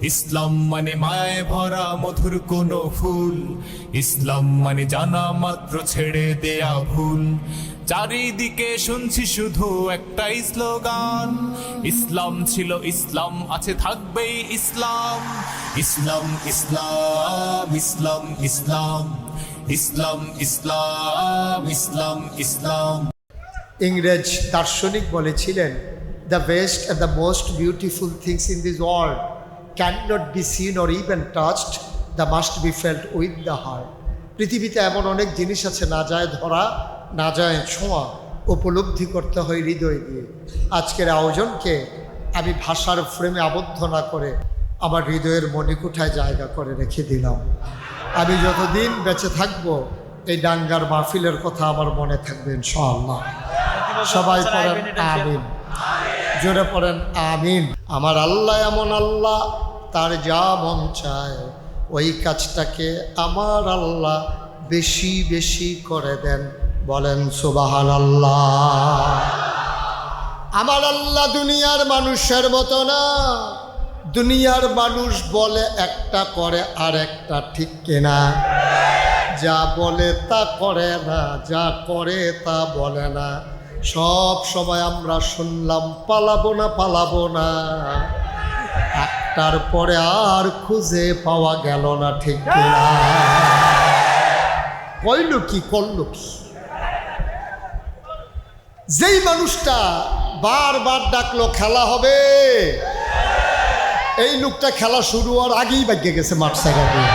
ইসলাম মানে মায় ভরা মধুর কোন ফুল, ইসলাম মানে জানা মাত্র ছেড়ে দেয়া ভুল। চারিদিকে শুনছি শুধু একটাই স্লোগান, ইসলাম ছিল ইসলাম আছে থাকবেই ইসলাম। ইসলাম ইসলাম ইসলাম ইসলাম ইসলাম ইসলাম ইসলাম ইসলাম। ইংরেজ দার্শনিক বলেছিলেন, the best and the most beautiful things in this world can not be seen or even touched, the must be felt with the heart. পৃথিবীতে এমন অনেক জিনিস আছে না যায় ধরা, না যায় ছোঁয়া, উপলব্ধি করতে হয় হৃদয় দিয়ে। আজকের আয়োজনকে আমি ভাষার ফ্রেমে আবদ্ধ না করে আমার হৃদয়ের মণিকুঠায় জায়গা করে রেখে দিলাম। আমি যতদিন বেঁচে থাকবো এই ডাঙ্গার মাহফিলের কথা আমার মনে থাকবে ইনশাআল্লাহ। সবাই পড়েন আমিন, জোরে পড়েন আমিন। আমার আল্লাহ এমন আল্লাহ, তার যা মন চায় ওই কাজটাকে আমার আল্লাহ বেশি বেশি করে দেন। বলেন সুবহানাল্লাহ। আমার আল্লাহ দুনিয়ার মানুষের মতো না। দুনিয়ার মানুষ বলে একটা করে আর একটা, ঠিক কিনা? যা বলে তা করে না, যা করে তা বলে না। সব সময় আমরা শুনলাম পালাবো না পালাবো না, একটার পরে আর খুঁজে পাওয়া গেল না, ঠিক কিনা? কইল কি করলো কি? যেই মানুষটা বারবার ডাকলো খেলা হবে, এই লোকটা খেলা শুরু হওয়ার আগেই বাগ্যে গেছে মাঠ সাইডা দিয়ে।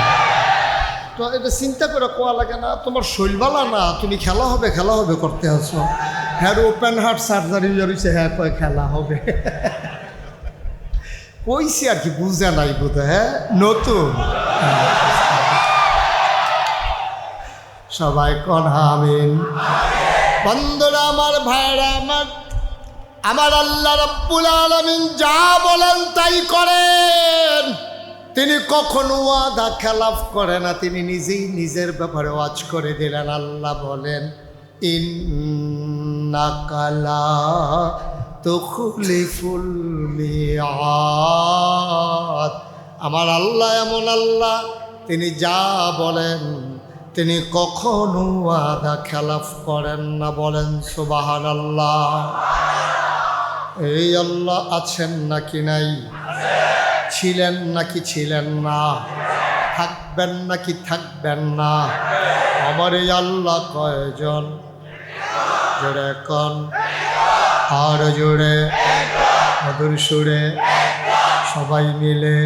তো এটা চিন্তা করে কোয়া লাগে না? তোমার শৈলবালা না, তুমি খেলা হবে করতে আছো। হ্যাঁ ওপেন হার্ট সার্জারি হয়েছে, হ্যাঁ কয় খেলা হবে। কইছি আর কি, বুঝে নাই বোধ। হ্যাঁ নতুন সবাই কোন আমিন। বন্ধুরা আমার, ভাইরা আমার, আমার আল্লাহ রাব্বুল আলামিন যা বলেন তাই করেন। তিনি কখনো ওয়াদা খেলাফ করে না। তিনি নিজেই নিজের ব্যাপারে ওয়াজ করে দিলেন। আল্লাহ বলেন, ইন্নাকা লা তুখলিফুল মিআদ। আমার আল্লাহ এমন আল্লাহ, তিনি যা বলেন তিনি কখনো ওয়াদা খেলাফ করেন না। বলেন সুবহানাল্লাহ। এই আল্লাহ আছেন নাকি নাই? ছিলেন নাকি ছিলেন না? থাকবেন নাকি থাকবেন না? আমার এই আল্লাহ কয়জন? জোরে কন, আর জোরে, মধুর সুরে, সবাই মিলে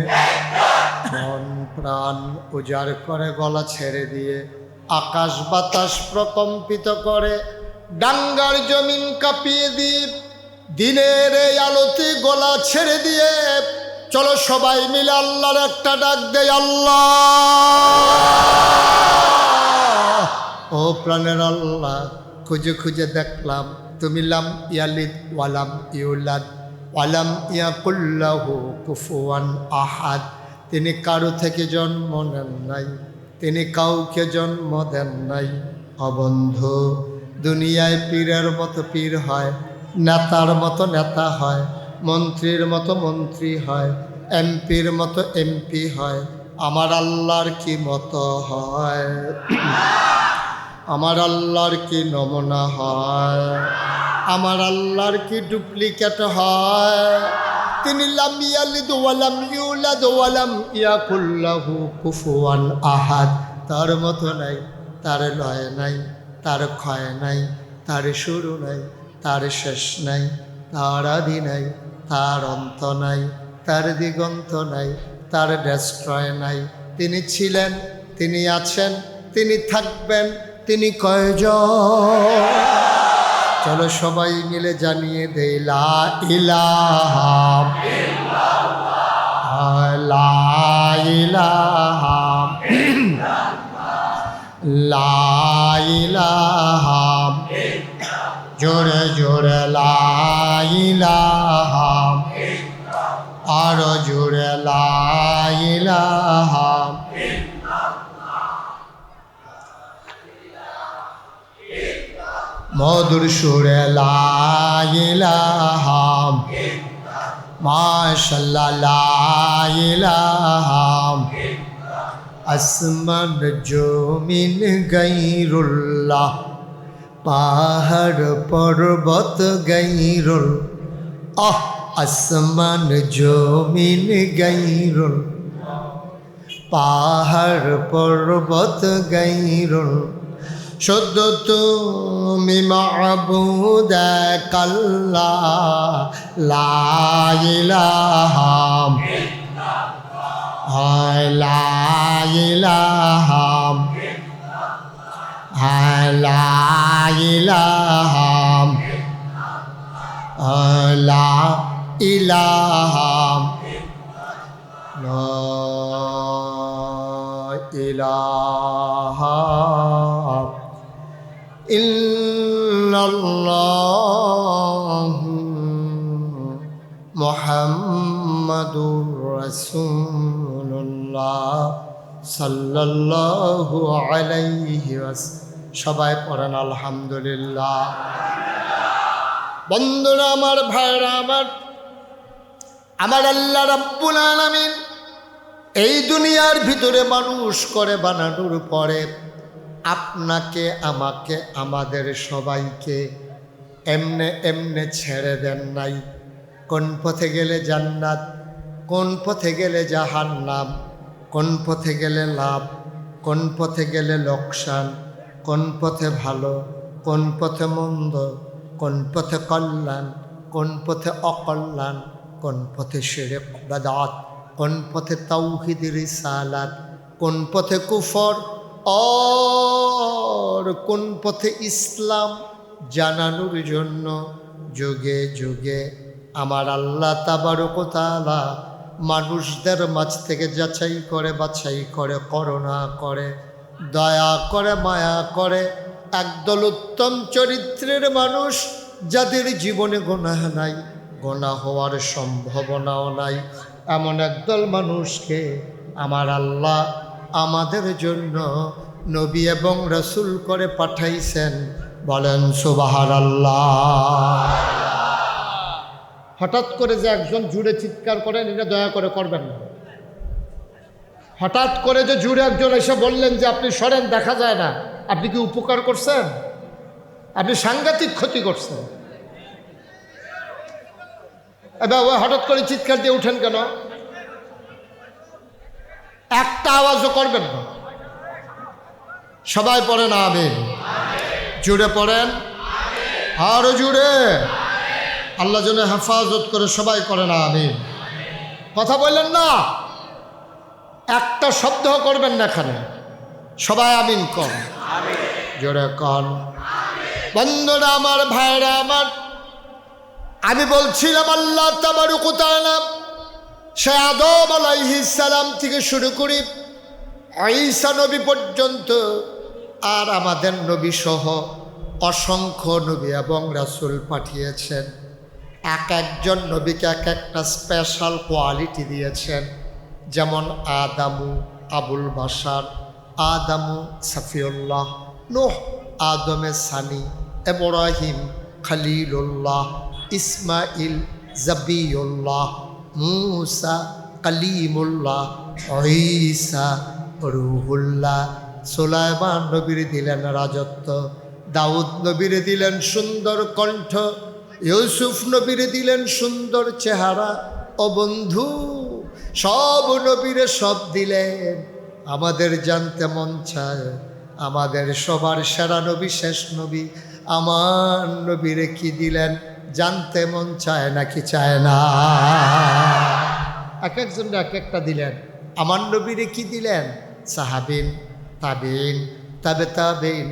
মন প্রাণ উজাড় করে গলা ছেড়ে দিয়ে আকাশ বাতাস প্রকম্পিত করে ডাঙ্গার জমিন কাঁপিয়ে দিয়ে দিনের এই আলোতে গলা ছেড়ে দিয়ে চলো সবাই মিলে আল্লাহর একটা ডাক দেয়, আল্লাহ। ও প্রাণের আল্লাহ, খুঁজে খুঁজে দেখলাম তুমি লাম ইয়ালিদ ওয়ালাম ইউলাদ ওয়ালাম ইয়াকুল্লাহু কুফুয়ান আহাদ। তিনি কারো থেকে জন্ম নেন নাই, তিনি কাউকে জন্ম দেন নাই। অবন্ধু, দুনিয়ায় পীরের মতো পীর হয়, নেতার মতো নেতা হয়, মন্ত্রীর মতো মন্ত্রী হয়, এমপির মতো এমপি হয়। আমার আল্লাহর কি মতো হয়? আমার আল্লাহর কি নমুনা হয়? আমার আল্লাহর কি ডুপ্লিকেট হয়? তিনি লাম ইয়ালিদ ওয়ালাম ইউলাদ ওয়ালাম ইয়াকুল্লাহু কুফুয়ান আহাদ। তার মতো নাই, তার লয় নাই, তার ক্ষয় নাই, তার শুরু নাই, তার শেষ নাই, তার আদি নাই, তার অন্ত নাই, তার দিগন্ত নাই, তার ডেস্ট্রয় নাই। তিনি ছিলেন, তিনি আছেন, তিনি থাকবেন। তিনি কয়জন? চলো সবাই মিলে জানিয়ে দেই, লা ইলাহা ইল্লাল্লাহ, লা ইলাহা ইল্লাল্লাহ, লা ইলাহা, জোরে জোরে লা ইলাহা, আরো জোরে লা ইলাহা। মধুর সুরে লা ইলাহা মাশাআল্লাহ লা ইলাহা আসমান জমিন গায়রুল্লাহ পাহাড় পর্বত গায়রুল আসমান জমিন গায়রুল পাহাড় পর্বত গায়রুল শুধু তুমি মাবুদ এক আল্লাহ লা ইলাহা লা ইলাহা লা ইলাহা লা ইলাহা লা ইলাহা ইল্লাল্লাহ মুহাম্মাদুর রাসূলুল্লাহ সাল্লাল্লাহু আলাইহি ওয়াসাল্লাম। সবাই পড়েন আলহামদুলিল্লাহ। বন্ধুরা আমার, ভাইরা আমার, আমার আল্লাহ রাব্বুল আলামিন এই দুনিয়ার ভিতরে মানুষ করে বানানোর পরে আপনাকে, আমাকে, আমাদের সবাইকে এমনে এমনে ছেড়ে দেন নাই। কোন পথে গেলে জান্নাত, কোন পথে গেলে জাহান্নাম, কোন পথে গেলে লাভ, কোন পথে গেলে লোকসান, কোন পথে ভালো, কোন পথে মন্দ, কোন পথে কল্যাণ, কোন পথে অকল্যাণ, কোন পথে শিরক বিদআত, কোন পথে তাওহীদ রিসালাত, কোন পথে কুফর আর কোন পথে ইসলাম জানানোর জন্য যুগে যুগে আমার আল্লাহ তাবারক ওয়া তাআলা মানুষদের মাঝ থেকে যাচাই করে, বাছাই করে, করুণা করে, দয়া করে, মায়া করে একদল উত্তম চরিত্রের মানুষ, যাদের জীবনে গুনাহ নাই, গুনাহ হওয়ার সম্ভাবনাও নাই, এমন একদল মানুষকে আমার আল্লাহ আমাদের জন্য নবী এবং রাসূল করে পাঠাইছেন। বলেন সুবহানাল্লাহ। হঠাৎ করে যে একজন জুড়ে চিৎকার করেন, এটা দয়া করে করবেন না। হঠাৎ করে যে জুড়ে একজন এসে বললেন যে আপনি সরেন, দেখা যায় না, আপনি কি উপকার করছেন? আপনি সাংঘাতিক ক্ষতি করছেন। এবার ওই হঠাৎ করে চিৎকার দিয়ে উঠেন কেন? একটা আওয়াজও করবেন না। সবাই পড়েন আমিন। জুড়ে পড়েন, আরো জুড়ে। আল্লাহ যেন হেফাজত করে, সবাই করেন আমিন। কথা বললেন না, একটা শব্দ করবেন না এখানে। সবাই আমিন কর, জোরে কর। বন্ধুরা আমার, ভাইরা আমার, আমি বলছিলাম আল্লাহ তাবারক ওয়া তাআলা সে আদম আলাইহিস সালাম থেকে শুরু করি ঈসা নবী পর্যন্ত আর আমাদের নবী সহ অসংখ্য নবী এবং রাসূল পাঠিয়েছেন। এক একজন নবীকে এক একটা স্পেশাল কোয়ালিটি দিয়েছেন। যেমন আদামু আবুল বাশার, আদামু সাফিউল্লাহ, নূহ আদমে সানি, ইব্রাহিম খলিলুল্লাহ, ইসমাইল জাবিউল্লাহ, মূসা কালিমুল্লাহ, ঈসা রূহুল্লাহ। সুলাইমান নবীর দিলেন রাজত্ব, দাউদ নবীর দিলেন সুন্দর কণ্ঠ, ইউসুফ নবীর দিলেন সুন্দর চেহারা। ও বন্ধু, সব নবীরে সব দিলেন। আমাদের জানতে মন চায় আমাদের সবার সেরা নবী, শেষ নবী আমার নবীরে কি দিলেন? জানতে মন চায় নাকি চায় না? এক একজন এক একটা দিলেন। আমার নবীরে কি দিলেন? সাহাবিন, তাবিন, তাবে তাবিন,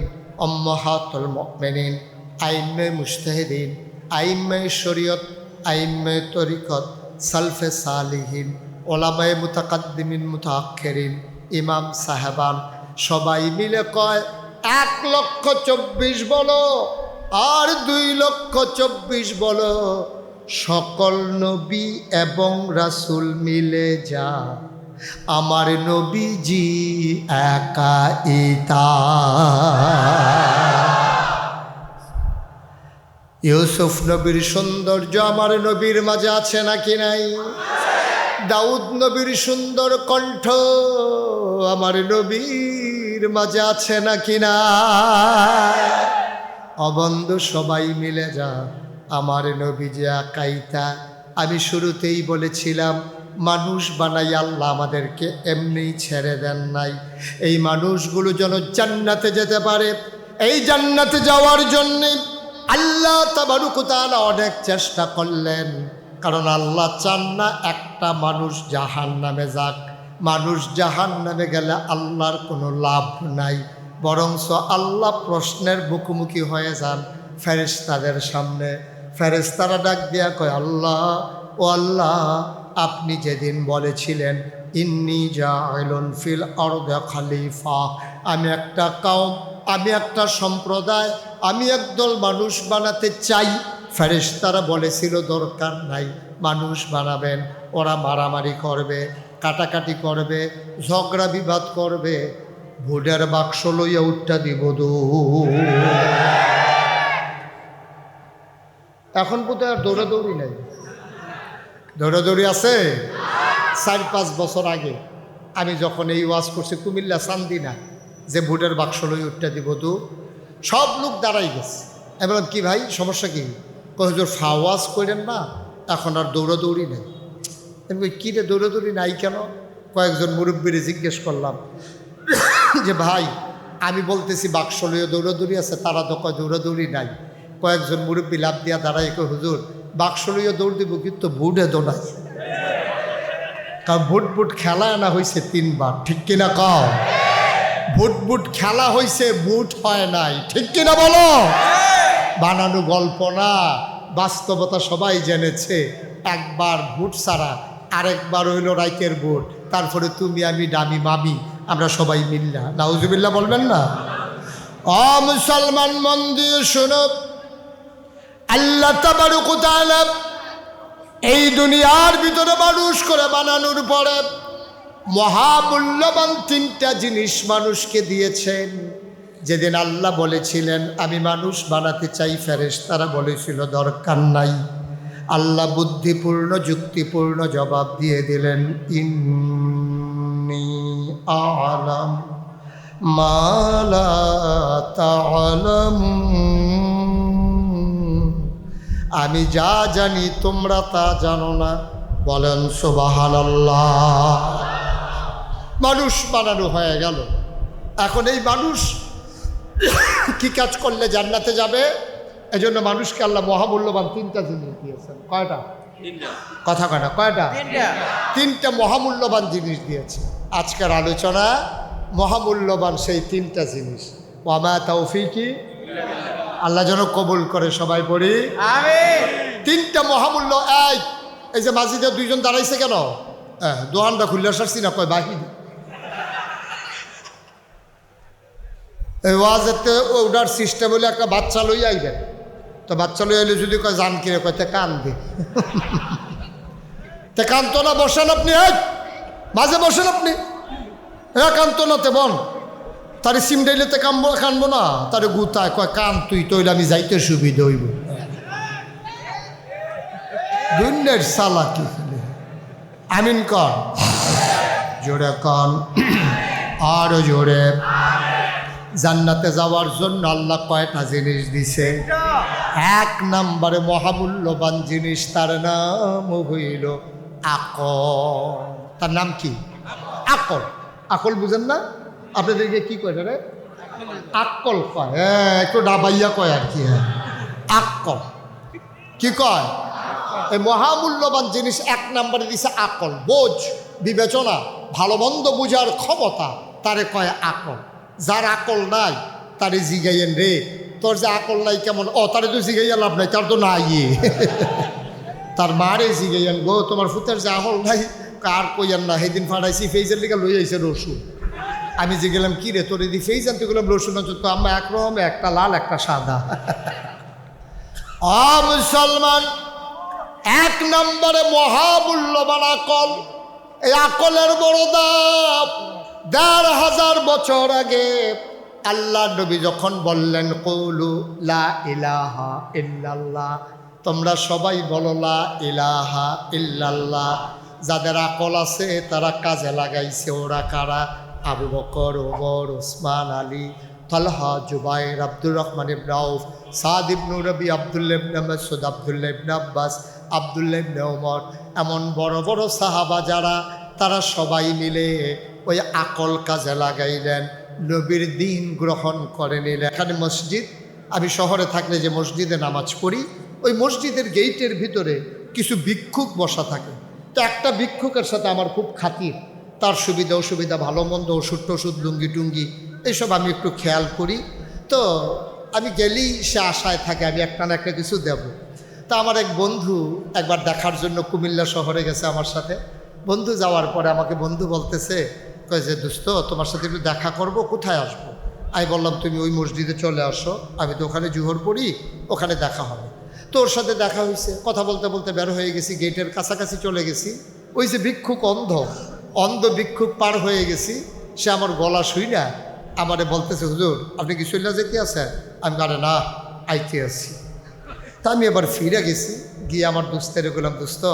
উম্মাহাতুল মুমিনিন, আইম্মে মুজতাহিদিন, আইম্মে শরীয়ত, আইম্মে তরিকত, সালফে সালিহিন, ওলামায়ে মুতাকাদ্দিমিন, মুতাআখিরিন, ইমাম সাহেবান, সবাই মিলে কয় 1,24,000 বলো আর 2,24,000 বলো। সকল নবী এবং রাসূল মিলে যা আমার নবীজি একা ইতা। ইউসুফ নবীর সৌন্দর্য আমার নবীর মাঝে আছে নাকি নাই? দাউদ নবীর সুন্দর কণ্ঠ আমার নবীর মাঝে আছে নাকি না? অবন্ধু সবাই মিলে যা আমার নবী যে একাইতা। আমি শুরুতেই বলেছিলাম মানুষ বানাই আল্লাহ আমাদেরকে এমনিই ছেড়ে দেন নাই। এই মানুষগুলো যেন জান্নাতে যেতে পারে, এই জান্নাতে যাওয়ার জন্যে আল্লাহ তাবারক ওয়া তাআলা অনেক চেষ্টা করলেন। কারণ আল্লাহ চান না একটা মানুষ জাহান্নামে যাক। মানুষ জাহান্নামে গেলে আল্লাহর কোনো লাভ নাই, বরঞ্চ আল্লাহ প্রশ্নের মুখোমুখি হয়ে যান ফেরেশতাদের সামনে। ফেরেশতারা ডাক দিয়া কয়, আল্লাহ ও আল্লাহ, আপনি যেদিন বলেছিলেন ইন্নী জাইলুন ফিল আরদি খলিফা, আমি একটা কওম, আমি একটা সম্প্রদায়, আমি একদল মানুষ বানাতে চাই। ফেরেশতারা বলেছিল দরকার নাই, মানুষ বানাবেন, ওরা মারামারি করবে, কাটাকাটি করবে, ঝগড়া বিবাদ করবে, ভোটের বাক্স লইয়া উঠটা দিব এখন বোধহয় আর দৌড়াদৌড়ি নাই। দৌড়াদৌড়ি আছে? 4-5 বছর আগে আমি যখন এই ওয়াজ করছি কুমিল্লা চান্দিনা, যে ভোটের বাক্স লইয়া উঠটা দিব সব লোক দাঁড়াই গেছে। আমি বললাম কি ভাই সমস্যা কি? হুজুর ফাওয়াজ করেন না, এখন আর দৌড়াদৌড়ি নেই। আমি কী রে দৌড়াদৌড়ি নাই কেন? কয়েকজন মুরব্বীরে জিজ্ঞেস করলাম যে ভাই আমি বলতেছি বাক্স লইয়া দৌড়াদৌড়ি আছে, তারা তো কয় দৌড়াদৌড়ি নাই। কয়েকজন মুরব্বী লাভ দিয়া দাঁড়াই কয় হুজুর বাক্স লইয়া দৌড় দিব কিন্তু ভোটে দৌড়াই। কারণ ভোট খেলা আনা হয়েছে 3 বার, ঠিক কিনা কও? ভোট খেলা হয়েছে, ভোট হয় নাই, ঠিক কিনা বলো? বানানো গল্প না, বাস্তবতা সবাই জেনেছে। একবার ভোট ছাড়া আরেকবার হইল রাইতের ভোট, তারপরে তুমি আমি ডামি মামি আমরা সবাই মিল্লা নাউজুবিল্লাহ বলবেন না? ও মুসলমান মন দিয়ে শোনো, আল্লাহ তাবারক ওয়া তাআলা এই দুনিয়ার ভিতরে মানুষ করে বানানোর পরে মহামূল্যবান 3টা জিনিস মানুষকে দিয়েছেন। যেদিন আল্লাহ বলেছিলেন আমি মানুষ বানাতে চাই, ফেরেশতারা বলেছিল দরকার নাই। আল্লাহ বুদ্ধিপূর্ণ যুক্তিপূর্ণ জবাব দিয়ে দিলেন, ইন্নী আ'লাম মা লা তা'লামুন, আমি যা জানি তোমরা তা জানো না। বলেন সুবহানাল্লাহ। মানুষ বানানো হয়ে গেল। এখন এই মানুষ কি কাজ করলে জান্নাতে যাবে? এজন্য মানুষকে আল্লাহ মহামূল্যবান 3টা জিনিস দিয়েছেন। কয়টা? 3টা। কথা কয়টা? কয়টা? 3টা মহামূল্যবান জিনিস দিয়েছে। আজকের আলোচনা মহামূল্যবান সেই 3টা জিনিস। ওয়া মা তাওফীকি, আল্লাহ যেন কবুল করে, সবাই পড়ি আমিন। 3টা মহামূল্য। এই যে মাঝিদের 2জন দাঁড়াইছে কেন? দোকানটা খুললে সারছি না, কয় বাহির এই ওয়াজেতে ওটার সিস্টেম হলে একটা বাচ্চা লই আইবেন, তো বাচ্চা লই আইলে যদি কয় জান কিরে, কয় তে কান দে, তে কান্ত না, বসেন আপনি, মাঝে বসেন আপনি, কান্ত না তে বন, তারে সিম ডাইলে তে কানবো না, তারে গুতায় কয় কান তুই, তৈলে আমি যাইতে সুবিধা হইব। দুনিয়ার চালাকি খেলে। আমিন কর, জোরে কন, আরো জোরে। জান্নাতে যাওয়ার জন্য আল্লাহ কয়টা জিনিস দিছে? 1 নম্বরে মহামূল্যবান জিনিস, তার নাম হইল আকল। তার নাম কি? আকল। আকল বুঝেন না? আপনাদেরকে কি কয় রে? আকল কয়। একটু ডাবাইয়া কয় আর কি। আকল কি কয়? এই মহামূল্যবান জিনিস 1 নম্বরে দিছে আকল, বোঝ, বিবেচনা, ভালো মন্দ বুঝার ক্ষমতা, তারে কয় আকল। যার আকল নাই তারে জিগাইয়েন রে, তোর যে আকল নাই কেমন? তারে তো জিগাইয়া লাভ নাই, তার তো নাই। তার মারে জিগাইয়েন, গো তোমার ফুতের যে আকল নাই, কার কইয়েন না। সেদিন ফাটাইছি ফেইজের লিগা লই আইছে রসুন। আমি জিগেলাম কি রে তোর এদি ফেইজ আনতে গেলাম রসুন, তো আমরা একরকম, একটা লাল একটা সাদা। মুসলমান, 1 নম্বরে মহামূল্যবান আকল। এই আকলের বড় দাম। 1500 বছর আগে আল্লাহ নবী যখন বললেন কৌলু লা ইলাহা ইল্লাল্লাহ, তোমরা সবাই বলো লা ইলাহা ইল্লাল্লাহ, যাদের আকল আছে তারা কাজে লাগাইছে। ওরা কারা? আবু বকর, ওমর, ওসমান, আলী, তালহা, জুবাইর, আব্দুর রহমান ইবনে আউফ, সাদ ইবনে রবি, আব্দুল্লাহ ইবনে মাসউদ, আব্দুল্লাহ ইবনে আব্বাস, আব্দুল্লাহ ইবনে ওমর, এমন বড় বড় সাহাবা যারা, তারা সবাই মিলে ওই আকল কাজে লাগাইলেন, নবীর দিন গ্রহণ করে নিলেন। এখানে মসজিদ, আমি শহরে থাকলে যে মসজিদে নামাজ পড়ি, ওই মসজিদের গেইটের ভিতরে কিছু ভিক্ষুক বসা থাকে। তো একটা ভিক্ষুকের সাথে আমার খুব খাতির, তার সুবিধা অসুবিধা, ভালো মন্দ, ওষুধ টষুধ, লুঙ্গি টুঙ্গি এইসব আমি একটু খেয়াল করি। তো আমি গেলেই সে আশায় থাকে আমি একটা না একটা কিছু দেব। তা আমার এক বন্ধু একবার দেখার জন্য কুমিল্লা শহরে গেছে আমার সাথে। বন্ধু যাওয়ার পরে আমাকে বন্ধু বলতেছে, কয় যে দোস্ত তোমার সাথে একটু দেখা করব, কোথায় আসবো? আমি বললাম তুমি ওই মসজিদে চলে আসো, আমি তো ওখানে জুহর পড়ি, ওখানে দেখা হবে। তো ওর সাথে দেখা হয়েছে, কথা বলতে বলতে বের হয়ে গেছি, গেটের কাছাকাছি চলে গেছি। ওই যে ভিক্ষুক অন্ধ ভিক্ষুক পার হয়ে গেছি, সে আমার গলা শুই না আমারে বলতেছে, হুজুর আপনি কি শুইলা যেতে আছেন? আমি আরে না, আইতে আছি। তা আমি এবার ফিরে গেছি, গিয়ে আমার দোস্তের বললাম, দোস্ত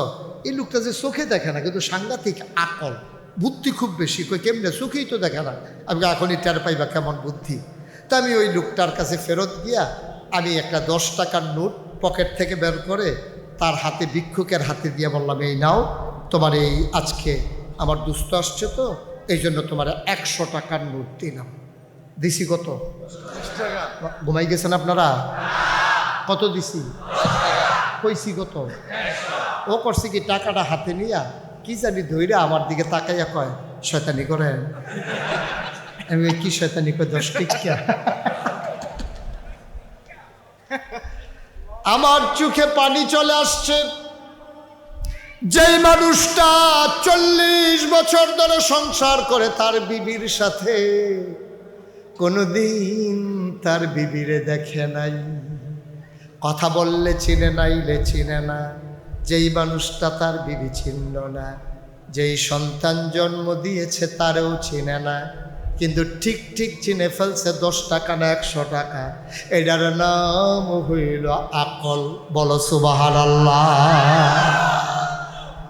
এই লোকটা যে চোখে দেখে না কিন্তু সাংঘাতিক আকল, বুদ্ধি খুব বেশি। কই কেমনে? চোখেই তো দেখে না। আমি এখনই টের পাইবা কেমন বুদ্ধি। তা আমি ওই লোকটার কাছে ফেরত গিয়া আমি একটা 10 টাকার নোট পকেট থেকে বের করে তার হাতে, ভিক্ষুকের হাতে দিয়ে বললাম, এই নাও, তোমার এই আজকে আমার দুস্থ আসছে তো এই জন্য তোমার 100 টাকার নোট দিলাম। দিছি কত? ঘুমাই গেছেন আপনারা? কত দিছি? কইছি কত? ও করছে কি, টাকাটা হাতে নিয়া কি জানি ধইরা আমার দিকে তাকাইয়া কয়, শয়তানি করেন। আমি কি শয়তানি করে 10 টিকা? আমার চোখে পানি চলে আসছে। যেই মানুষটা 40 বছর ধরে সংসার করে তার বিবির সাথে, কোনোদিন তার বিবিরে দেখে নাই, কথা বললে চিনে নাইলে চিনে না, যেই মানুষটা তার বিবি চিনল না, যেই সন্তান জন্ম দিয়েছে তারেও চিনে না, কিন্তু ঠিক ঠিক চিনে ফেলছে 10 টাকা না 100 টাকা। এটার নাম হইল আকল। বলো সুবহানাল্লাহ।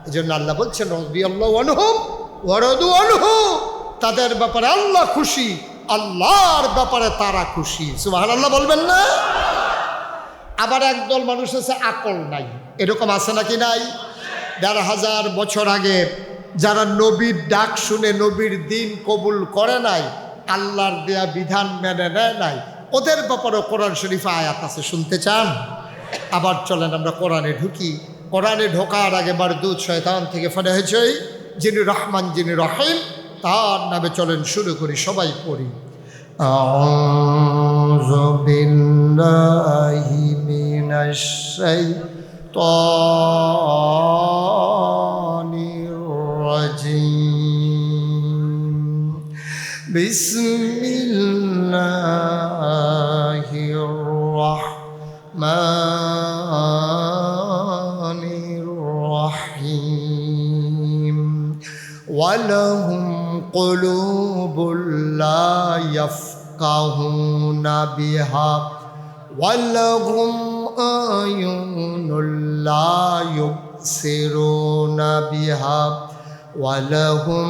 এই জন্য আল্লাহ বলছেন, রাদিয়াল্লাহু আনহুম ওয়া রাদু আনহু, তাদের ব্যাপারে আল্লাহ খুশি, আল্লাহর ব্যাপারে তারা খুশি। সুবহানাল্লাহ বলবেন না? আবার একদল মানুষ আছে আকল নাই, এরকম আছে নাকি নাই? 1500 বছর আগে যারা নবীর ডাক শুনে নবীর দিন কবুল করে নাই, আল্লাহর দেয়া বিধান মেনে নেয় নাই, ওদের ব্যাপারে কোরআন শরীফে আয়াত আছে, শুনতে চান? আবার চলেন আমরা কোরআনে ঢুকি। কোরআনে ঢোকার আগে মারদুদ শয়তান থেকে ফেলে হয়েছে, যিনি রহমান যিনি রহিম, তার নামে চলেন শুরু করি, সবাই পড়ি। আউযু বিল্লাহি মিনাশ শাইতানির রাজিম। বিসমিল্লাহির রাহমানির রাহিম। ওয়ালাহুম কুলুবুল লা ইয়াফকাহুনা বিহা ওয়ালাহুম আয়ুনুল লা ইউবসিরুনা বিহা ওয়ালাহুম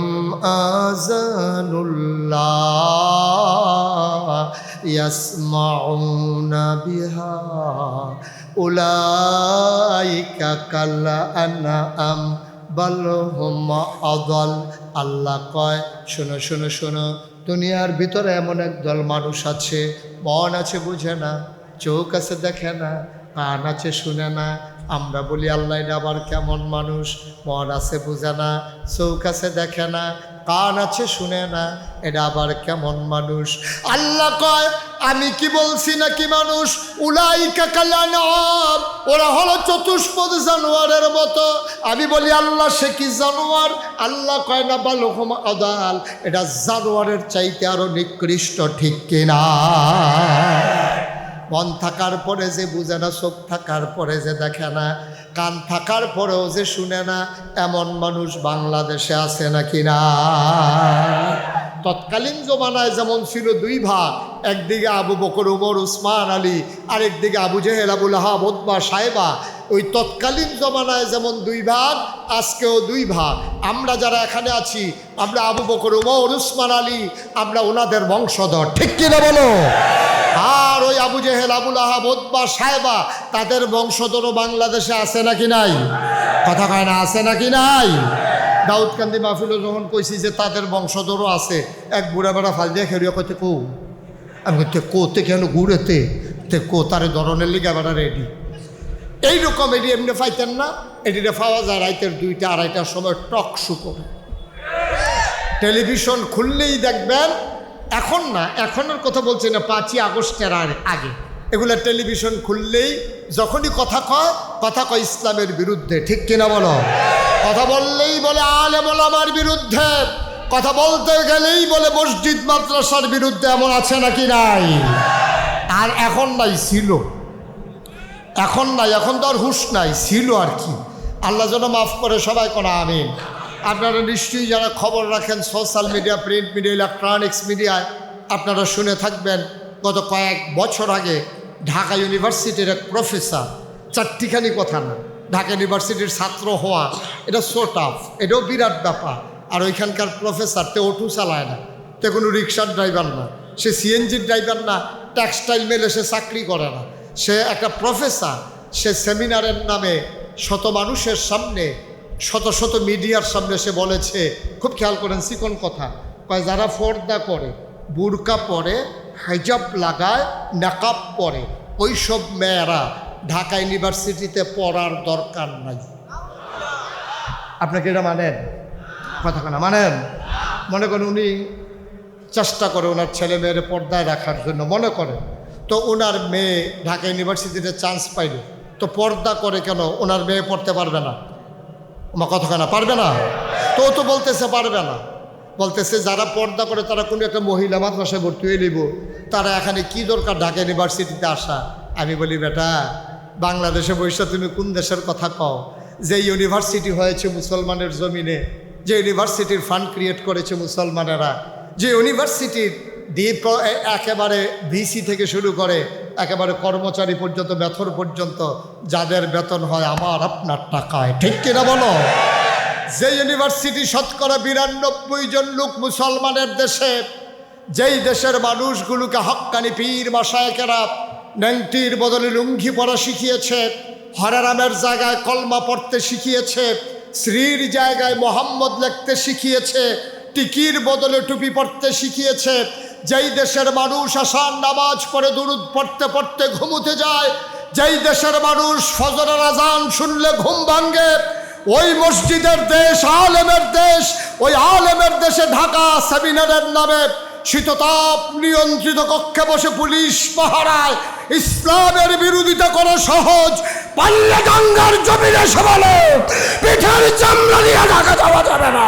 আযানুল লা ইয়াসমাউনা বিহা উলাইকা কাল আনআম বাল হুম আযাল। আল্লাহ কয়, শোনো শোনো শোনো, দুনিয়ার ভিতরে এমন একদল মানুষ আছে, মন আছে বুঝে না, চোখ আছে দেখে না, কান আছে শুনে না। আমরা বলি আল্লাহ এটা আবার কেমন মানুষ? মন আছে বুঝে না, চোখ আছে দেখে না, কান আছে শুনে না, এটা আবার কেমন মানুষ? আল্লাহ কয়, আমি কি বলছি নাকি মানুষ? উলাইকা কাল আনআম, ওরা হলো চতুষ্পদ জানোয়ারের মতো। আমি বলি আল্লাহ সে কি জানোয়ার? আল্লাহ কয় না, বাল হুম আযাল, এটা জানোয়ারের চাইতে আরো নিকৃষ্ট, ঠিক কিনা? মন থাকার পরে যে বুঝে না, চোখ থাকার পরে যে দেখে না, কান থাকার পরেও যে শুনে না, এমন মানুষ বাংলাদেশে আছে নাকি না? তৎকালীন জমানায় যেমন ছিল 2 ভাগ, একদিকে আবু বকর, উমর, উসমান, আলী, আরেকদিকে আবু জেহেল, আবু লাহাব, উতবা, সাহেবা। ওই তৎকালীন জমানায় যেমন 2 ভাগ, আজকেও 2 ভাগ। আমরা যারা এখানে আছি, আমরা আবু বকর, উমর, উসমান, আলী, আমরা ওনাদের বংশধর, ঠিক কিনা বলো? আর ওই আবু জেহেল, আবু লাহাব, উতবা, সাহেবা, তাদের বংশধরও বাংলাদেশে আছে নাকি নাই? কথা কয় না, আছে নাকি নাই? দাউদকান্দি মাহফিলও যখন কইছি যে তাদের বংশধরও আছে, এক বুড়া বেড়া ফাল দিয়ে খেড়িয়া কইতে কো, আমি কইতে কোতে কেন ঘুরেতে তে কো তারে ধরনের লিগা বেড়া রেডি। এইরকম এটি এমনি পাইতেন না, এটিতে পাওয়া যায় রাইতের 2টা 2:30টার সময় টক শো করে। টেলিভিশন খুললেই দেখবেন, এখন না, এখনের কথা বলছি না, 5ই আগস্টের আগে এগুলো টেলিভিশন খুললেই যখনই কথা কয় ইসলামের বিরুদ্ধে, ঠিক কিনা বলো? কথা বললেই বলে আলেম ওলামার বিরুদ্ধে, কথা বলতে গেলেই বলে মসজিদ মাদ্রাসার বিরুদ্ধে। এমন আছে নাকি নাই? আর এখন নাই, ছিল। এখন নাই, এখন তো আর হুঁশ নাই, ছিল আর কি। আল্লাহ যেন মাফ করে, সবাই কোনো আমিন। আপনারা নিশ্চয়ই যারা খবর রাখেন social media, print media, electronics মিডিয়ায়, আপনারা শুনে থাকবেন গত কয়েক বছর আগে ঢাকা ইউনিভার্সিটির এক প্রফেসর, 4টিখানি কথা না, ঢাকা ইউনিভার্সিটির ছাত্র হওয়া এটা সো টাফ, এটাও বিরাট ব্যাপার। আর ওইখানকার প্রফেসর তে অটো চালায় না, তে কোনো রিক্সার ড্রাইভার না, সে সিএনজির ড্রাইভার না, টেক্সটাইল মেলে সে চাকরি করে না, সে একটা প্রফেসর। সে সেমিনারের নামে শত মানুষের সামনে, শত শত মিডিয়ার সামনে সে বলেছে, খুব খেয়াল করেন চিকন কথা, কয় যারা পর্দা করে, বুরকা পরে, হিজাব লাগায়, নাকাব পরে, ওই সব মেয়েরা ঢাকা ইউনিভার্সিটিতে পড়ার দরকার নাই। আপনাকে এটা মানেন? কথা না মানেন? মনে করেন উনি চেষ্টা করে ওনার ছেলে মেয়ের পর্দায় রাখার জন্য, মনে করেন তো ওনার মেয়ে ঢাকা ইউনিভার্সিটিতে চান্স পাইল, তো পর্দা করে কেন ওনার মেয়ে পড়তে পারবে না? আমার কথা কেনা পারবে না? তো বলতেছে পারবে না, বলতেছে যারা পর্দা করে তারা কোনো একটা মহিলা মাদ্রাসায় ভর্তি হয়ে নিব, তারা এখানে কি দরকার ঢাকা ইউনিভার্সিটিতে আসা? আমি বলি বেটা, বাংলাদেশে বসে তুমি কোন দেশের কথা কও? যে ইউনিভার্সিটি হয়েছে মুসলমানের জমিনে, যে ইউনিভার্সিটির ফান্ড ক্রিয়েট করেছে মুসলমানেরা, যে ইউনিভার্সিটির দ্বীপ একেবারে ভিসি থেকে শুরু করে একেবারে কর্মচারী পর্যন্ত, মেথর পর্যন্ত যাদের বেতন হয় আমার আপনার টাকায়, ঠিক কিনা বলো? যে ইউনিভার্সিটি শতকরা 92 জন লোক মুসলমানের দেশে, যেই দেশের মানুষগুলোকে হক্কানি পীর মাশায়েখেরা ন্যাংটির বদলে লুঙ্গি পরা শিখিয়েছে, হরারামের জায়গায় কলমা পড়তে শিখিয়েছে, শ্রীর জায়গায় মোহাম্মদ লিখতে শিখিয়েছে, টিকির বদলে টুপি পড়তে শিখিয়েছে, যেই দেশের মানুষ আসার নামাজ পড়ে দুরুদ পড়তে পড়তে ঘুমুতে যায়, যেই দেশের মানুষ ফজরের আজান শুনলে ঘুম ভাঙ্গে, ওই মসজিদের দেশ, আলেমের দেশ, ওই আলেমের দেশে ঢাকা সেমিনারের নামে শীততাপ নিয়ন্ত্রিত কক্ষে বসে পুলিশ পাহারায় ইসলামের বিরোধিতা করা সহজ, পাল্লে গঙ্গার জমিনে সবালে পিঠের চামড়া দিয়ে ঢাকা যাওয়া যাবে না।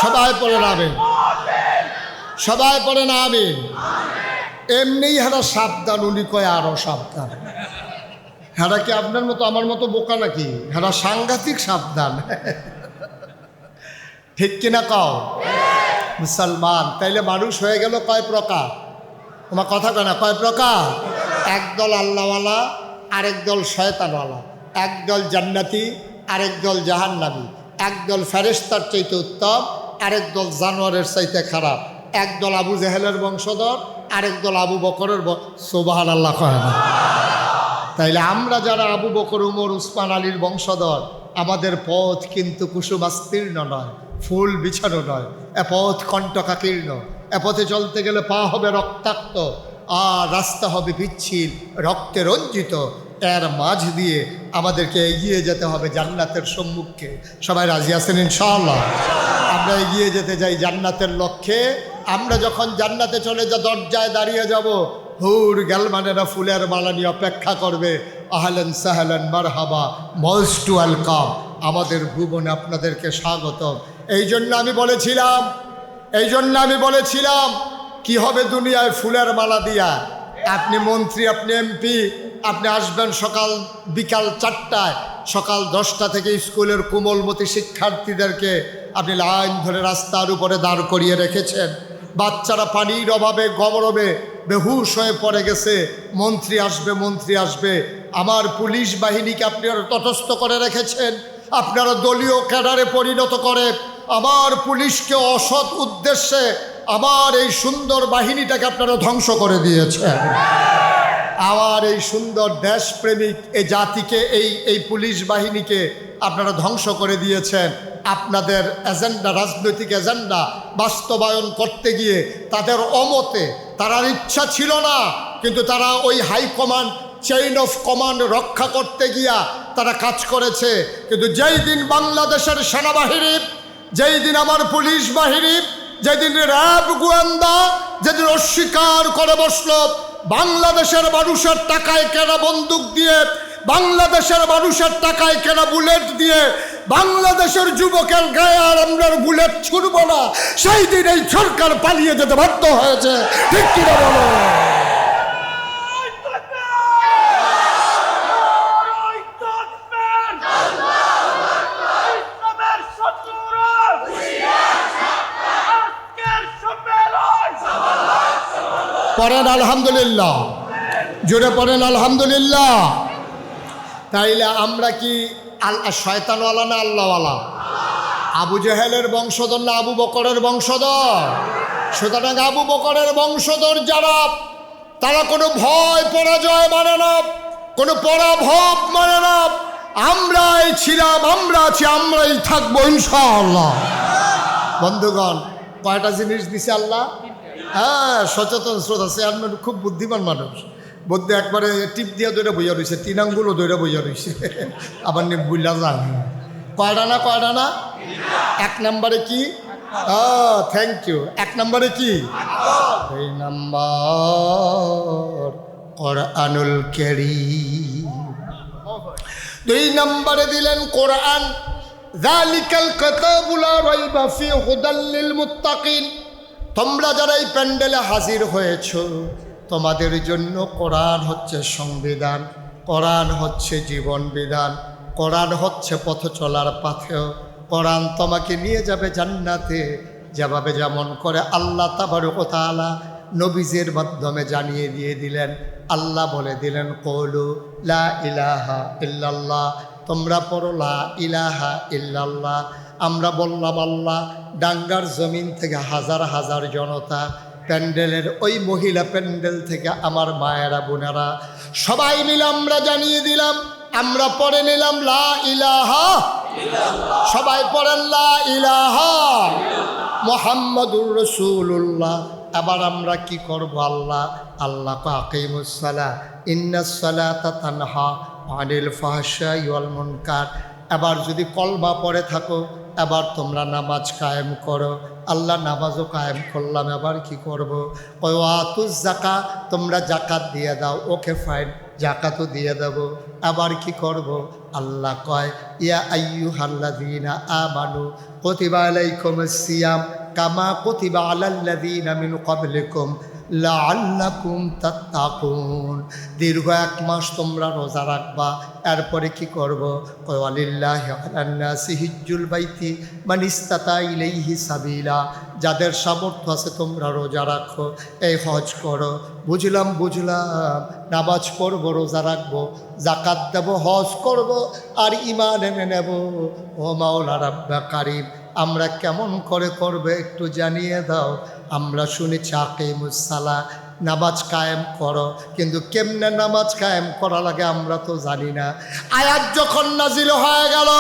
সবাই পড়ে নামেন, সবাই পড়ে নামেন। এমনি হেরা সাবধান, উনি কয় আরো সাবধান। হেরা কি আপনার মতো আমার মতো বোকা নাকি? হেরা সাংঘাতিক সাবধান, ঠিক কিনা কও? মুসলমান তাইলে মানুষ হয়ে গেল কয় প্রকার? তোমার কথা কয় না, কয় প্রকার? একদল আল্লাহওয়ালা, আরেক দল শয়তানওয়ালা, একদল জান্নাতি, আরেক দল জাহান্নামী, একদল ফেরেশতার চাইতে উত্তম, আরেক দল জানোয়ারের চাইতে খারাপ, একদল আবু জেহেলের বংশধর, আরেক দল আবু বকরের সুবহানাল্লাহ কয় না? তাইলে আমরা যারা আবু বকর, উমর, উসমান, আলীর বংশধর, আমাদের পথ কিন্তু কুসুমাস্তীর্ণ নয়, ফুল বিছানো নয়, এ পথ কণ্টকাকীর্ণ। এ পথে চলতে গেলে পা হবে রক্তাক্ত, আর রাস্তা হবে পিচ্ছিল, রক্তে রঞ্জিত। এর মাঝ দিয়ে আমাদেরকে এগিয়ে যেতে হবে জান্নাতের সম্মুখে। সবাই রাজি আছেন ইনশাআল্লাহ? আমরা এগিয়ে যেতে যাই জান্নাতের লক্ষ্যে। আমরা যখন জান্নাতে চলে দরজায় দাঁড়িয়ে যাব, হুর গ্যালমানেরা ফুলের মালা নিয়ে অপেক্ষা করবে, আহলেন সাহলেন মারহাবা, মোস্ট ওয়েলকাম, আমাদের ভুবনে আপনাদেরকে স্বাগত। এই জন্য আমি বলেছিলাম কি হবে দুনিয়ায় ফুলের মালা দিয়া। আপনি মন্ত্রী, আপনি এমপি, আপনি আসবেন সকাল বিকাল 4টায়, সকাল 10টা থেকে স্কুলের কোমলমতি শিক্ষার্থীদেরকে আপনি লাইন ধরে রাস্তার উপরে দাঁড় করিয়ে রেখেছেন। বাচ্চারা পানির অভাবে গরমে বেহুশ হয়ে পড়ে গেছে। মন্ত্রী আসবে। আমার পুলিশ বাহিনীকে আপনারা তটস্থ করে রেখেছেন, আপনারা দলীয় ক্যাডারে পরিণত করে আমার পুলিশকে অসৎ উদ্দেশ্যে আমার এই সুন্দর বাহিনীটাকে আপনারা ধ্বংস করে দিয়েছেন। আমার এই সুন্দর দেশপ্রেমিক এই জাতিকে এই পুলিশ বাহিনীকে আপনারা ধ্বংস করে দিয়েছেন। আপনাদের এজেন্ডা, রাজনৈতিক এজেন্ডা বাস্তবায়ন করতে গিয়ে তাদের অমতে, তার ইচ্ছা ছিল না, কিন্তু তারা ওই হাইকমান্ড, চেইন অফ কমান্ড রক্ষা করতে গিয়া তারা কাজ করেছে। কিন্তু যেই দিন বাংলাদেশের সেনাবাহিনী, যেই দিন আমার পুলিশ বাহিনী, যেদিন র্যাব গোয়েন্দা যেদিন অস্বীকার করে বসলো বাংলাদেশের মানুষের টাকায় কেনা বন্দুক দিয়ে, বাংলাদেশের মানুষের টাকায় কেনা বুলেট দিয়ে বাংলাদেশের যুবকের গায়ে আর আমরা বুলেট ছুড়ব না, সেই দিন এই সরকার পালিয়ে যেতে বাধ্য হয়েছে। ঠিক কিনা বলো? পড়েন আলহামদুলিল্লাহ, জোরে পড়েন আলহামদুলিল্লাহ। তাইলে আমরা কি শয়তানওয়ালা না আল্লাহওয়ালা? আবু জেহেলের বংশধর না আবু বকরের বংশধর? সুতরাং আবু বকরের বংশধর যারা, তারা কোনো ভয় পরাজয় মানে না, কোনো পরাভব মানে না। আমরাই ছিলাম, আমরা আছি, আমরাই থাকবো ইনশাআল্লাহ। বন্ধুগণ, কয়টা জিনিস দিছে আল্লাহ? হ্যাঁ, সচেতন শ্রোতা, চেয়ারম্যান খুব বুদ্ধিমান মানুষ, বুদ্ধি একবারে টিপ দিয়া দৌড়ে বইয়া রয়েছে, 3 আঙ্গুলও দৌড়ে বইয়া রয়েছে, আবার নি বুঝলা যান। কয়টা না? 1 নম্বরে কি? Thank you. 1 নম্বরে কি? 2 নম্বর কোরআনুল কারীম। 2 নম্বরে দিলেন কোরআন। যালিকাল কিতাবু লা রাইবা ফীহি হুদাল লিল মুত্তাকিন। তোমরা যারা এই প্যান্ডেলে হাজির হয়েছ, তোমাদের জন্য কোরআন হচ্ছে সংবিধান, কোরআন হচ্ছে জীবন বিধান, কোরআন হচ্ছে পথ চলার পাথেয়। কোরআন তোমাকে নিয়ে যাবে জান্নাতে, যেভাবে যেমন করে আল্লাহ তাবারক ওয়া তাআলা নবীজের মাধ্যমে জানিয়ে দিয়ে দিলেন। আল্লাহ বলে দিলেন, কওলু লা ইলাহা ইল্লাল্লাহ, তোমরা পড়ো লা ইলাহা ইল্লাল্লাহ। আমরা বললাম আল্লাহ, ডাঙ্গার জমিন থেকে হাজার হাজার জনতা, প্যান্ডেলের ওই মহিলা প্যান্ডেল থেকে আমার মায়েরা বোনেরা, সবাই মিলে আমরা জানিয়ে দিলাম, আমরা পড়ে নিলাম লা ইলাহা ইল্লাল্লাহ। সবাই পড়েন লা ইলাহা মুহাম্মাদুর রাসূলুল্লাহ। এবার আমরা কি করব? আল্লাহ আকিমুস সালাহ ইন্নাস সালাতা তানহা আনিল ফাহশাই ওয়াল মুনকার। এবার যদি কলমা পড়ে থাকো, এবার তোমরা নামাজ কায়েম করো। আল্লাহ নামাজও কায়েম করলাম, এবার কি করব? ওয়াতুজ যাকা, তোমরা জাকাত দিয়ে দাও। ওকে ফাইন, জাকাতও দিয়ে দেব। আবার কি করব? আল্লাহ কয়, ইয়া আইয়ুহাল্লাযীনা আমানু কুতিবা আলাইকুমুস সিয়াম কামা কুতিবা আলাল্লাযীনা মিন ক্বাবলিকুম লাআল্লাকুম তাত্তাকুন। দীর্ঘ 1 মাস তোমরা রোজা রাখবা। এরপরে কি করব? ওয়ালিল্লাহি আলান নাসি হিজ্জুল বাইতি মান ইসতাতা ইলাইহি সাবিলা। যাদের সামর্থ্য আছে তোমরা রোজা রাখো, এই হজ করো। বুঝলাম, নামাজ পড়বো, রোজা রাখবো, জাকাত দেব, হজ করব, আর ঈমান এনে নেব। ও মাওলা রাব্বা কারীম, আমরা কেমন করে করবে একটু জানিয়ে দাও। আমরা শুনেছি আকিমুস সালাহ, নামাজ কায়েম করো, কিন্তু কেমনে নামাজ কায়েম করা লাগে আমরা তো জানি না। আয়াত যখন নাজিল হয়ে গেল,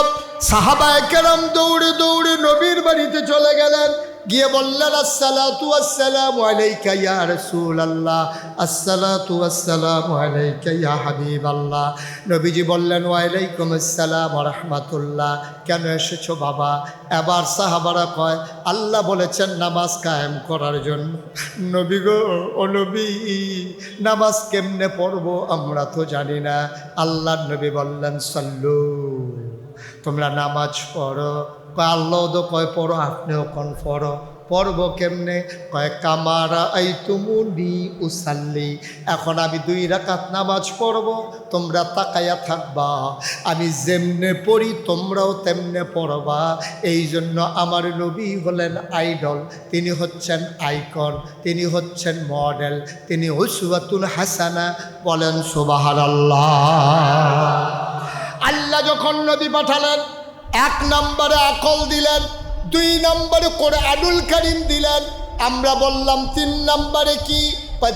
সাহাবায়ে কেরাম দৌড়ে দৌড়ে নবীর বাড়িতে চলে গেলেন, গিয়ে বললেন, আসসালাতু ওয়াসসালামু আলাইকা ইয়া রাসূলুল্লাহ, আসসালাতু ওয়াসসালামু আলাইকা ইয়া হাবিবাল্লাহ। নবীজি বললেন, ওয়া আলাইকুম আসসালাম ওয়া রাহমাতুল্লাহ। কেন এসেছো বাবা? এবার সাহাবারা কয়, আল্লাহ বলেছেন নামাজ কায়েম করার জন্য। নবী গো, ও নবী, নামাজ কেমনে পড়বো আমরা তো জানি না। আল্লাহর নবী বললেন, সাল্লু, তোমরা নামাজ পড়ো কয় আল্লাহ তো কয় পড়ো, আপনিও কন পড়ো। পড়ব কেমনে? কয় কামারা আই তুমুনি উসাল্লি, এখন আমি 2 রাকাত নামাজ পড়ব, তোমরা তাকায়া থাকবা, আমি যেমনে পড়ি তোমরাও তেমনে পড়বা। এই জন্য আমার নবী হলেন আইডল, তিনি হচ্ছেন আইকন, তিনি হচ্ছেন মডেল, তিনি উসওয়াতুল হাসানা। বলেন সুবহানাল্লাহ। আল্লাহ যখন নবী পাঠালেন, 1 নম্বরে আকল দিলেন, 2 নম্বরে কোরআনুল কারীম দিলেন। আমরা বললাম 3 নম্বরে কি?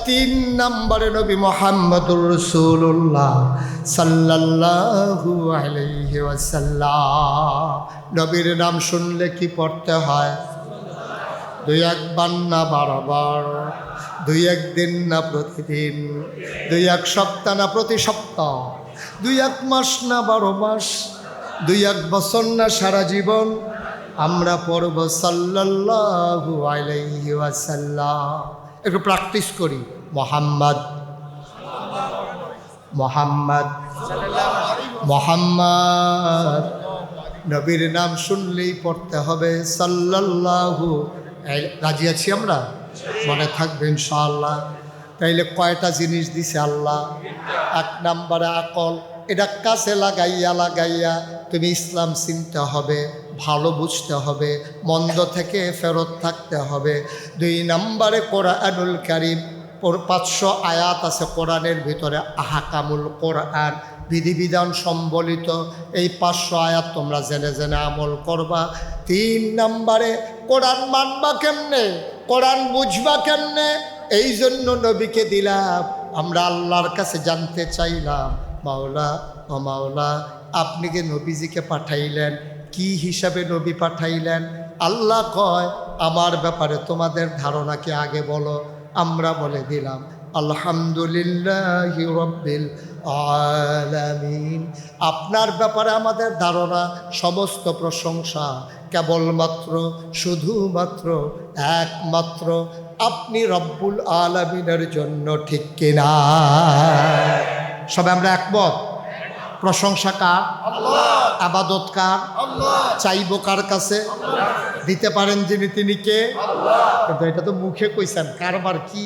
3 নম্বরে নবী মুহাম্মদুর রাসূলুল্লাহ সাল্লাল্লাহু আলাইহি ওয়াসাল্লাম। নবীর নাম শুনলে কি পড়তে হয়? 2-1 বার না 12 বার, 2-1 দিন না প্রতিদিন, 2-1 সপ্তাহ না প্রতি সপ্তাহ, 2-1 মাস না 12 মাস, 2-1 বছর না সারা জীবন আমরা পড়ব সাল্লাল্লাহু আলাইহি ওয়াসাল্লাম। একটু প্র্যাকটিস করি। মোহাম্মদ মোহাম্মদ মোহাম্মদ। নবীর নাম শুনলেই পড়তে হবে সাল্লাল্লাহু। রাজি আছি আমরা? মনে থাকবে ইনশাআল্লাহ। তাইলে কয়টা জিনিস দিছে আল্লাহ? 1 নম্বরে আকল, এটা কাছে লাগাইয়া লাগাইয়া তুমি ইসলাম চিনতে হবে, ভালো বুঝতে হবে, মন্দ থেকে ফেরত থাকতে হবে। 2 নম্বরে কোরআনুল কারীম, 500 আয়াত আছে কোরআনের ভিতরে, আহকামুল কোরআন, বিধিবিধান সম্বলিত। এই 500 আয়াত তোমরা জেনে জেনে আমল করবা। 3 নম্বরে কোরআন মানবা কেমনে, কোরআন বুঝবা কেমনে, এই জন্য নবীকে দিলাম। আমরা আল্লাহর কাছে জানতে চাইলাম, মাওলা ও মাওলা, আপনি কি নবীজিকে পাঠাইলেন, কি হিসাবে নবী পাঠাইলেন? আল্লাহ কয়, আমার ব্যাপারে তোমাদের ধারণা কি আগে বলো। আমরা বলে দিলাম আলহামদুলিল্লাহি রাব্বিল আলামিন। আপনার ব্যাপারে আমাদের ধারণা, সমস্ত প্রশংসা কেবলমাত্র, শুধুমাত্র, একমাত্র আপনি রব্বুল আলামিনের জন্য, ঠিক কিনা? সবাই আমরা একমত। প্রশংসা কার? আল্লাহ। ইবাদত কার? আল্লাহ। চাইব কার কাছে? দিতে পারেন যিনি, তিনি কে? আল্লাহ। কিন্তু এটা তো মুখে কইছেন, কারবার কি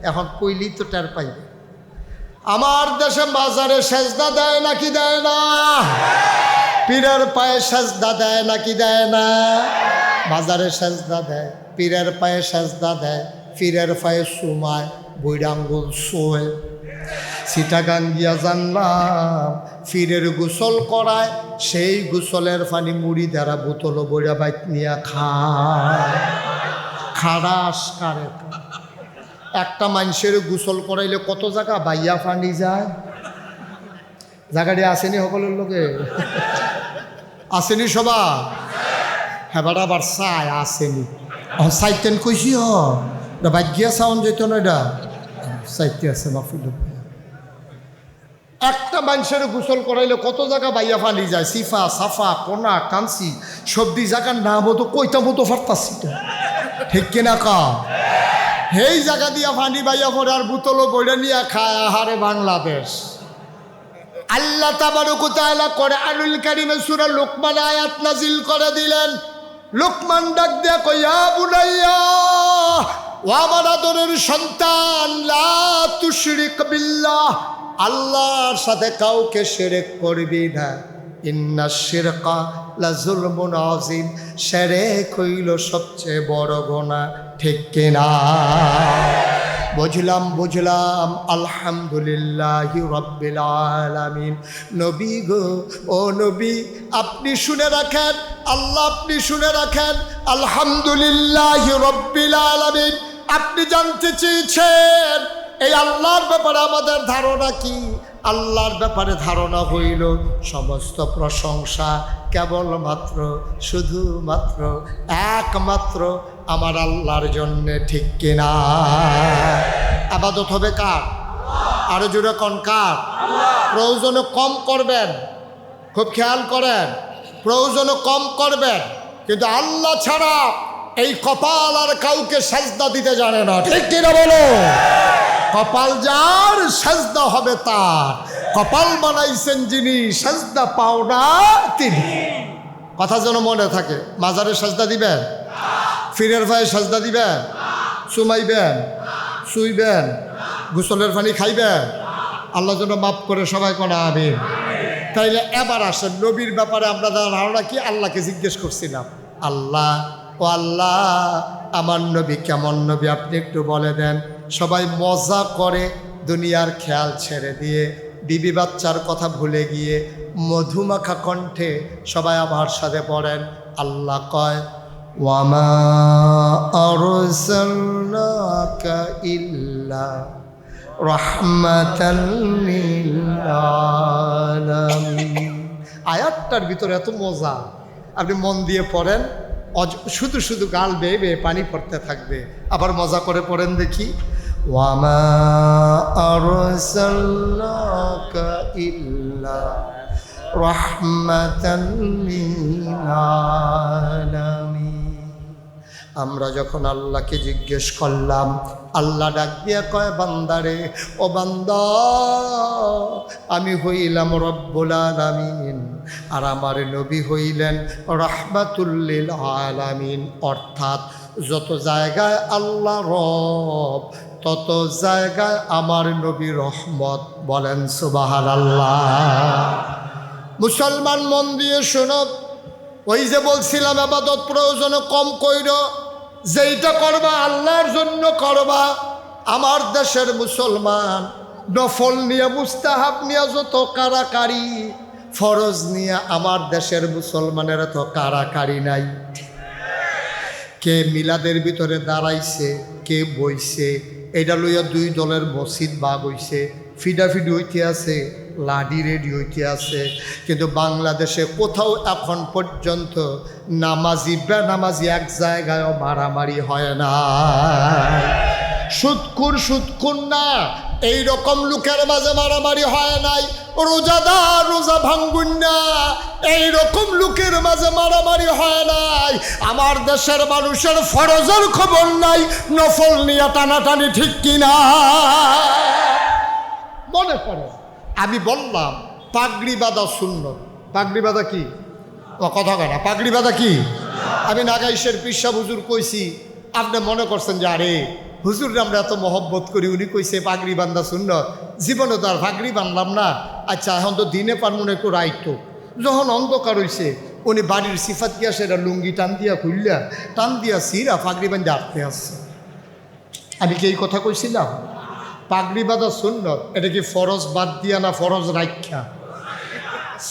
এখন কইলেই তো টের পাইবে। আমার দেশে বাজারে সেজদা দেয় নাকি দেয় না? পীরের পায়ে সেজদা দেয় নাকি দেয় না? বাজারে সেজদা দেয়, পীরের পায়ে সেজদা দেয়, পীরের পায়ে সুমায়, বৈরাঙ্গুল শোয়। চিটাগাং গিয়া জানলাম ফিরের গোসল করায়, সেই গোসলের পানি মুড়ি দ্বারা বোতল বইরা বাইক নিয়ে খায়। খারাস কারে? একটা মানুষের গোসল করাইলে কত জায়গা বাইয়া ফানি যায়। জায়গাটি আসেনি সকলের লোকে? আসেনি সবা? হ্যাঁ বাড়া আবার চাই আসেনি। সাইতেন কইছি বাইক গিয়া চাউন যেত না, এটা সাইতে আছে মাফিল। একটা মানুষের গোসল করাইলে কত জায়গা বাইয়া ফানি যায়, সিফা সাফা কোনা কাঞ্চি সবদি জায়গার নাম হতো কইটা মতো ফারতাছি তো, ঠিক কিনা কা? সেই জায়গা দিয়া ফানি বাইয়া পরে আর বোতলও বইরা নিয়ে খায়। আহারে বাংলাদেশ। আল্লাহ তাবারক ওয়া তাআলা কোরআনুল কারীমে সূরা লুকমান আয়াত নাজিল করে দিলেন। লুকমান ডাক দিয়া কয়, ইয়া বুনাইয়া, ও আমার আদরের সন্তান, লা তুশরিক বিল্লাহ, আল্লাহর সাথে কাউকে শিরক করবি না। ইন্নাশ শিরকা লাযুলমুন আযীম, শিরক হইল সবচেয়ে বড় গুনাহ, ঠিক কিনা? বুঝলাম। আলহামদুলিল্লাহি রাব্বিল আলামিন। নবী গো, ও নবী, আপনি শুনে রাখেন, আল্লাহ আপনি শুনে রাখেন, আলহামদুলিল্লাহি রাব্বিল আলামিন। আপনি জানতে চেয়েছেন এই আল্লাহর ব্যাপারে আমাদের ধারণা কি? আল্লাহর ব্যাপারে ধারণা হইল সমস্ত প্রশংসা কেবলমাত্র, শুধুমাত্র, একমাত্র আমার আল্লাহর জন্যে, ঠিক কিনা? ইবাদত হবে কার? আরো জোরে কোন কার? প্রয়োজনে কম করবেন, খুব খেয়াল করেন, প্রয়োজনে কম করবেন, কিন্তু আল্লাহ ছাড়া এই কপাল আর কাউকে সেজদা দিতে জানে না, ঠিক কিনা বলো? কপাল যার, সেজদা হবে তার। কপাল বানাইছেন যিনি, সেজদা পাও না তিনি। কথা যেন মনে থাকে। মাজারে সাজদা দিবেন, ফিরের ভাইয়ে সাজদা দিবেন, চুমাইবেন, শুইবেন, গোসলের পানি খাইবেন, আল্লাহ যেন মাফ করে সবাই কোনা আমিন। তাইলে এবার আসেন নবীর ব্যাপারে আমরা ধারণা কি আল্লাহকে জিজ্ঞেস করছিলাম, আল্লাহ ও আল্লাহ আমার নবী কেমন নবী আপনি একটু বলে দেন। সবাই মজা করে দুনিয়ার খেয়াল ছেড়ে দিয়ে বিবি বাচ্চার কথা ভুলে গিয়ে মধুমাখা কণ্ঠে সবাই আমার সাথে পড়েন, আল্লাহ কয় ওয়ামা আরসালনাকা ইল্লা রাহমাতাল লিল আলামিন। আয়াতটার ভিতরে এত মজা, আপনি মন দিয়ে পড়েন, শুধু শুধু গাল বেয়ে বেয়ে পানি পড়তে থাকবে। আবার মজা করে পড়েন দেখি, ওয়ামা আরসালনাকা ইল্লা রাহমাতাল লিল আলামিন। আমরা যখন আল্লাহকে জিজ্ঞেস করলাম, আল্লাহ ডাক দিয়া কয় বান্দারে, ও বান্দা আমি হইলাম রব্বুল আলামিন আর আমার নবী হইলেন রাহমাতুল লিল আলামিন। অর্থাৎ যত জায়গায় আল্লাহ রব তত জায়গায় আমার নবী রহমত। বলেন সুবহানাল্লাহ। মুসলমান মন দিয়ে শোনো, ওই যে বলছিলাম ইবাদত প্রয়োজন কম কইর, যেইটা করবা আল্লাহর জন্য করবা। আমার দেশের মুসলমান নফল নিয়ে মুস্তাহাব নিয়ে যত কারাকারি, ফরজ নিয়ে আমার দেশের মুসলমানের তো কারাকারি নাই। কে মিলাদের ভিতরে দাঁড়াইছে, কে বইছে, এটা লইয়া দুই দলের মসজিদ ভাগ হইছে, ফিডাফিডি হইতে আছে, লাডি রেডি হইতে আছে। কিন্তু বাংলাদেশে কোথাও এখন পর্যন্ত নামাজি বেনামাজি এক জায়গায়ও মারামারি হয় না। সুৎকুর না, এইরকম লোকের মাঝে মারামারি হয় নাই। রোজাদার রোজা ভাঙ্গুন না, এইরকম লোকের মাঝে মারামারি হয় নাই। আমার দেশের মানুষের ফরজের খবর নাই, নফল নিয়ে টানাটানি, ঠিক কিনা? মনে পড়ে আমি বললাম পাগড়ি বাঁধা সুন্নত। পাগড়ি বাঁধা কি? ও কথা কয় না, পাগড়ি বাঁধা কি? আমি নাগাইশের পিসা হুজুর কইছি, আপনি মনে করছেন যে আরে হুজুর আমরা এত মহব্বত করি, উনি কইছে পাগড়ি বান্ধা সুন্নত, জীবনে তো আর পাগড়ি বানলাম না। আচ্ছা এখন তো দিনে পারমন একটু রাইত, যখন অন্ধকার হইছে উনি বাড়ির সিফাত গিয়া সেটা লুঙ্গি টান দিয়া খুললা টান দিয়া সিরা পাগড়ি বান্ধে আটতে আসছে। আমি কি এই কথা কইছিলাম? পাগড়ি বাঁধা সুন্নত, এটা কি ফরজ বাদ দিয়া না ফরজ রাখা?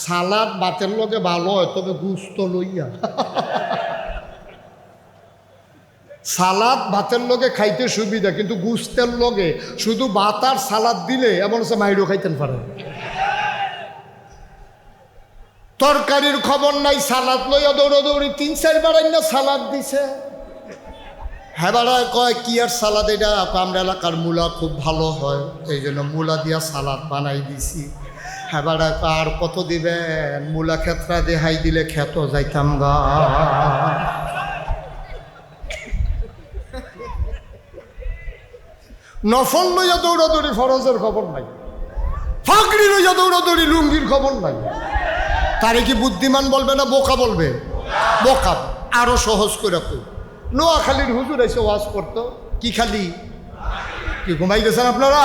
সালাদ বাতের লগে ভালো হয়, তবে গুস্ত লইয়া। সালাদ ভাতের লগে খাইতে সুবিধা, কিন্তু গুস্তের লগে শুধু ভাত আর সালাদ দিলে এমন হচ্ছে মাইরও খাইতেন পারে। তরকারির খবর নাই, সালাদ লইয়া দৌড়াদৌড়ি 3-4 বার না সালাদ দিছে। হ্যাঁ বাড়ায় কয় কি আর সালাদ, এটা আমরা এলাকার মূলা খুব ভালো হয়, এই জন্য মূলা দিয়া সালাদ বানাই দিছি। হ্যাঁ বাড়ায় আর কত দিবেন, মূলা ক্ষেত্রা দেহাই দিলে খেত যাইতাম গা। নফল লইয়া দৌড়াদৌড়ি, ফরজের খবর নাই। ফাঁকড়ি লইয়া দৌড়াদৌড়ি, লুঙ্গির খবর নাই। তারে কি বুদ্ধিমান বলবে না বোকা বলবে? বোকা। আরো সহজ করে কই, নোয়াখালীর হুজুর এসে ওয়াজ করতো, কি খালি কি ঘুমাই গেছেন আপনারা?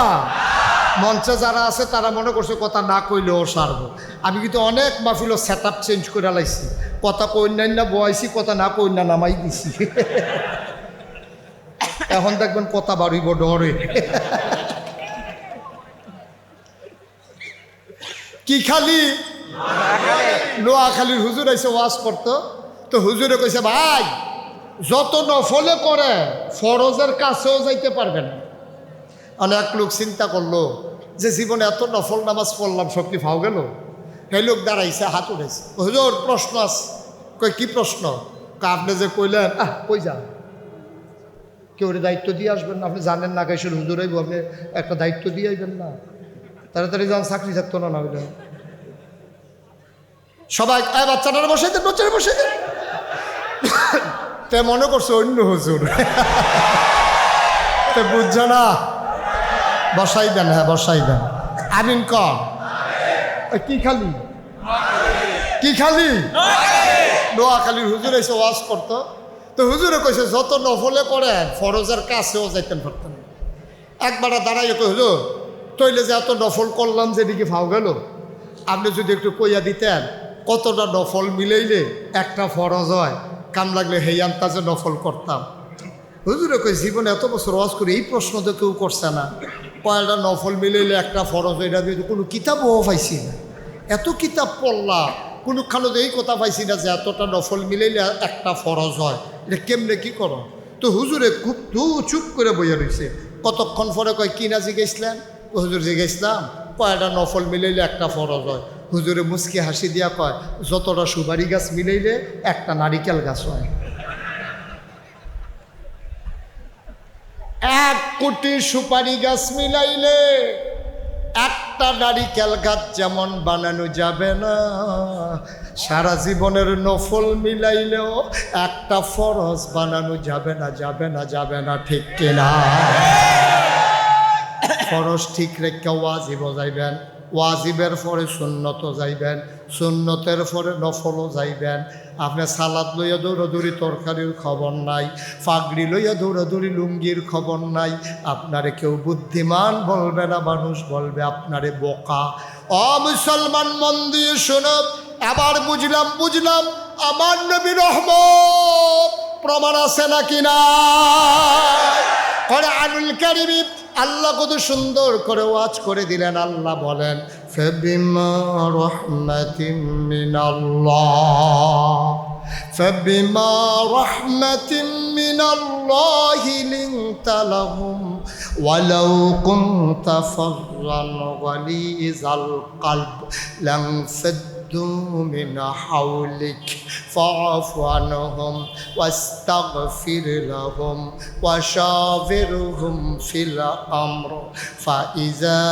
মঞ্চে যারা আছে তারা মনে করছে কথা না কইলেও সারব। আমি কিন্তু অনেক মাহফিল সেট আপ চেঞ্জ করে লাইছি, কথা কইনাই না বয়াইছি, কথা না কই না নামাই দিছি। এখন দেখবেন কথা বাড়িব ডরে। কি খালি নোয়াখালীর হুজুর এসে ওয়াজ করতো, তো হুজুরে কইছে ভাই যত নফলে করে ফরজের কাছেও যাইতে পারবেন। অনেক লোক চিন্তা করলো যে জীবনে এত নফল নামাজ পড়লাম, সব কি ফাও গেল? সেই লোক দাঁড়াইছে, হাত উঠেছে, হুজুর প্রশ্ন আছে। কই কি প্রশ্ন? আপনি যে কইলেন কই যান, কেউ দায়িত্ব দিয়ে আসবেন না, আপনি জানেন না গাইছেন হুজুর আইব, আপনি একটা দায়িত্ব দিয়ে আইবেন না, তাড়াতাড়ি যান, চাকরি থাকতো না। না হইলে সবাই বাচ্চাটার বসে দেন, বাচ্চারা বসে দেন। তে মনে করছে অন্য হুজুর, তে বুঝছো না, বসাই দেন। হ্যাঁ বসাই দেন। আমিন কর। কি খালি কি খালি নোয়াখালীর হুজুর এসে ওয়াজ করতো, তো হুজুরে কইছে যত নফলে করেন ফরজের কাছেও যাইতেন পারতেন না। একবার দাঁড়াইয়ে কই হুজুর তৈলে যে এত নফল করলাম যেদিকে ফাও গেল, আপনি যদি একটু কইয়া দিতেন কতটা নফল মিলাইলে একটা ফরজ হয়, কাম লাগলে হেই আন্তাজে নফল করতাম। হুজুরে কই জীবনে এত বছর ওয়াজ করে এই প্রশ্ন তো কেউ করছে না, কয়টা নফল মিলাইলে একটা ফরজ, এটা দিয়ে কোনো কিতাবও পাইছি না। এত কিতাব পড়লাম কোনোখানে তো এই কথা পাইছি না যে এতটা নফল মিলাইলে একটা ফরজ হয়, এটা কেমনে কি করো। তো হুজুরে খুব চুপ করে বইয়া রয়েছে। কতক্ষণ পরে কয় কি না জিজ্ঞেসলেন? হুজুর জিজ্ঞেসলাম কয়টা নফল মিলাইলে একটা ফরজ হয়। হুজুরে মুচকি হাসি দিয়া কয় যতটা সুপারি গাছ মিলাইলে একটা নারিকেল গাছ হয়। 1 কোটি সুপারি গাছ মিলাইলে একটা নারিকেল গাছ যেমন বানানো যাবে না, সারা জীবনের নফল মিলাইলেও একটা ফরজ বানানো যাবে না, যাবে না, যাবে না, ঠিক কিনা? ফরজ ঠিক রেখে ওয়াজিবও যাইবেন, ওয়াজিবের পরে সুন্নত যাইবেন, সুন্নতের পরে নফলও যাইবেন। আপনি সালাদ লইয়া দৌড়াদৌড়ি তরকারির খবর নাই, ফাগড়ি লইয়া দৌড়াদৌড়ি লুঙ্গির খবর নাই। আপনারে কেউ বুদ্ধিমান বলবে না, মানুষ বলবে আপনারে বোকা। মুসলমান মন দিয়ে শোনো, আবার বুঝলাম আমার নবী রহমত প্রমাণ আছে নাকি না? কোরআনুল কারীম আল্লাহ কত সুন্দর করে ওয়াজ করে দিলেন। আল্লাহ বলেন ফাবিমা রাহমাতিম মিনাল্লাহি লিনতা লাহুম ওয়ালাউ কুনতা ফাররান গালিযাল কলব লানফাদ্দু মিন হাওলিক ফাআফু আনহুম ওয়াস্তাগফির লাহুম ওয়াশাবিরহুম ফিল আমর ফাইযা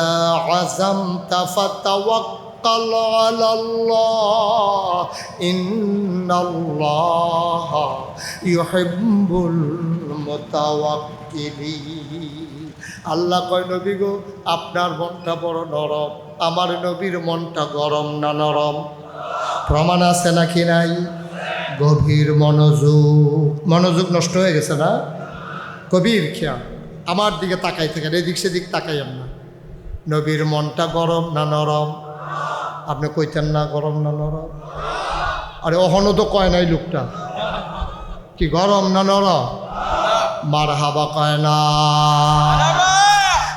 আযামতা ফাতাওয়াক্কাল আলাল্লাহ ইন্নাল্লাহা ইউহিব্বুল মুতাওয়াক্কিলিন। আল্লাহ কয় নবী গো আপনার মনটা বড় নরম, আমার নবীর মনটা গরম না নরম? প্রমাণ আছে নাকি নাই? গভীর মনোযোগ নষ্ট হয়ে গেছে না? গভীর খেয়াল, আমার দিকে তাকাই থাকেন, এদিক সেদিক তাকাইয়েন না। নবীর মনটা গরম না নরম? আপনি কইতেন না গরম না নরম? আরে অহনো তো কয় নাই লোকটা, কি গরম না নরম? মারহাবা কয় না।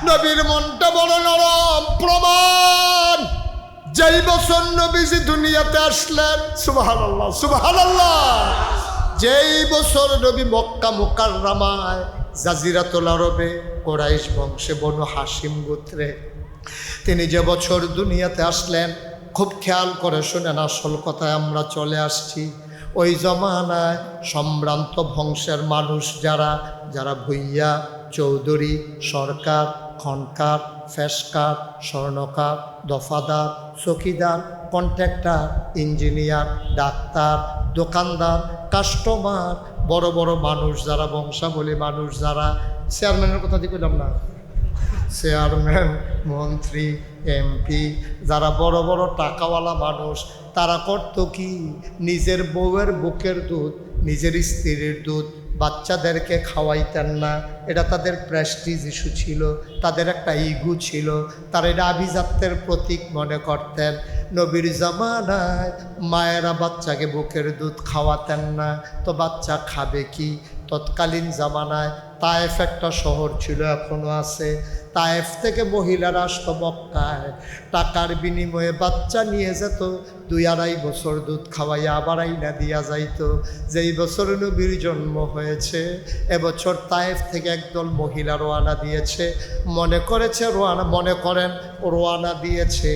নবীর মনটা বড় নরম। প্রমাণ, যেই বছর নবীজি দুনিয়াতে আসলেন, সুবহানাল্লাহ সুবহানাল্লাহ, যেই বছর নবী মক্কা মুকাররমায় জাজিরাতুল আরবে কুরাইশ বংশে বনু হাশিম গোত্রে তিনি যে বছর দুনিয়াতে আসলেন, খুব খেয়াল করে শুনেন, আসল কথায় আমরা চলে আসছি। ওই জমানায় সম্ভ্রান্ত বংশের মানুষ যারা ভুইয়া, চৌধুরী, সরকার, খনকার, ফেসকার, স্বর্ণকার, দফাদার, চকিদার, কন্ট্রাক্টর, ইঞ্জিনিয়ার, ডাক্তার, দোকানদার, কাস্টমার, বড় বড় মানুষ যারা, বংশাবলী মানুষ যারা, চেয়ারম্যানের কথা দিয়ে কইলাম না, চেয়ারম্যান, মন্ত্রী, এমপি, যারা বড় বড় টাকাওয়ালা মানুষ, তারা করতো কি, নিজের বউয়ের বুকের দুধ, নিজের স্ত্রীর দুধ বাচ্চাদেরকে খাওয়াইতেন না। এটা তাদের প্রেস্টিজ ইস্যু ছিল, তাদের একটা ইগো ছিল, তারা এটা আভিজাত্যের প্রতীক মনে করতেন। নবীর জামানায় মায়েরা বাচ্চাকে বুকের দুধ খাওয়াতেন না, তো বাচ্চা খাবে কি? তৎকালীন জামানায় তায়েফ একটা শহর ছিল, এখনও আছে। তায়েফ থেকে মহিলারা আসতো মক্কায়, টাকার বিনিময়ে বাচ্চা নিয়ে যেত, 2-2.5 বছর দুধ খাওয়াইয়া আবার আইনা দিয়া যাইতো। যেই বছর নবীর জন্ম হয়েছে, এবছর তায়েফ থেকে একদল মহিলা রওনা দিয়েছে। মনে করেন রওনা দিয়েছে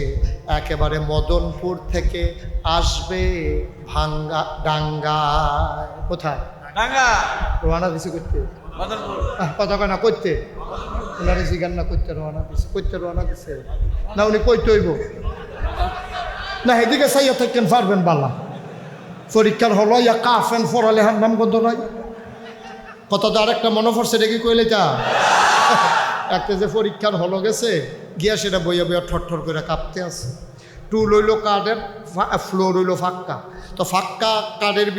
একেবারে মদনপুর থেকে, আসবে ডাঙ্গায়। কোথায়? ডাঙ্গা। রওনা দিছে করতে, কথা কয় না করতে, ওনারে জিজ্ঞান না করতে রওনা দিছে, করতে রওনা দিছে না, উনি কইতে হইব না, এদিকে চাইয়া থাকেন পারবেন বালা। পরীক্ষার হলো ইয়া কাফেন পড়ালেখার নাম গন্ধ নয়, কত তো আরেকটা মনে পড়ছে, এটা কি কইলে তা একটা যে পরীক্ষার হলো গেছে গিয়া, সেটা বইয়া বইয়া ঠর করে কাঁপতে আছে। টুল হইল কার্ডের, ফ্লোর হইল ফাক্কা, তো ফাক্কা কার্ডের